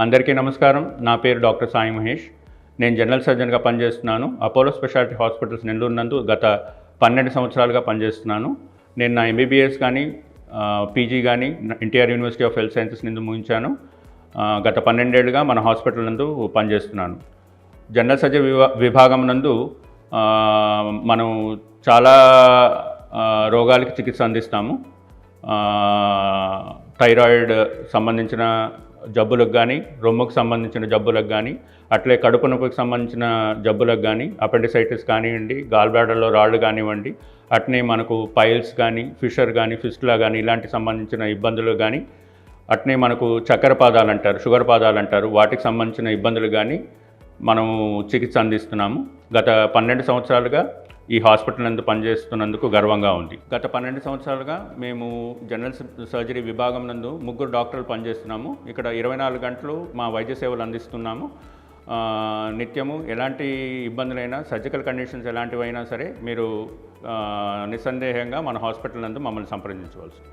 అందరికీ నమస్కారం. నా పేరు డాక్టర్ సాయి మహేష్. నేను జనరల్ సర్జన్‌గా పనిచేస్తున్నాను. అపోలో స్పెషాలిటీ హాస్పిటల్స్ నెల్లూరు నందు గత 12 సంవత్సరాలుగా పనిచేస్తున్నాను. నేను నా ఎంబీబీఎస్ కానీ, పీజీ కానీ NTR university of health sciences నందు ముగించాను. గత 12 ఏళ్లుగా మన హాస్పిటల్ నందు పనిచేస్తున్నాను. జనరల్ సర్జరీ విభాగం నందు మనం చాలా రోగాలకి చికిత్స అందిస్తాము. థైరాయిడ్ సంబంధించిన జబ్బులకు కానీ, రొమ్ముకు సంబంధించిన జబ్బులకు కానీ, అట్లే కడుపు నొప్పికి సంబంధించిన జబ్బులకు కానీ, అపెండిసైటిస్ కానివ్వండి, గాల్ బ్లాడర్లో రాళ్ళు కానివ్వండి, అట్నే మనకు పైల్స్ కానీ, ఫిషర్ కానీ, ఫిస్టులా కానీ ఇలాంటి సంబంధించిన ఇబ్బందులు కానీ, అట్నే మనకు చక్కెర పాదాలు అంటారు, షుగర్ పాదాలు అంటారు, వాటికి సంబంధించిన ఇబ్బందులు కానీ మనము చికిత్స అందిస్తున్నాము. గత 12 సంవత్సరాలుగా ఈ హాస్పిటల్ నందు పనిచేస్తున్నందుకు గర్వంగా ఉంది. గత 12 సంవత్సరాలుగా మేము జనరల్ సర్జరీ విభాగం నందు 3 డాక్టర్లు పనిచేస్తున్నాము. ఇక్కడ 24 గంటలు మా వైద్య సేవలు అందిస్తున్నాము. నిత్యము ఎలాంటి ఇబ్బందులైనా, సర్జికల్ కండిషన్స్ ఎలాంటివైనా సరే మీరు నిస్సందేహంగా మన హాస్పిటల్ నందు మమ్మల్ని సంప్రదించవలసి.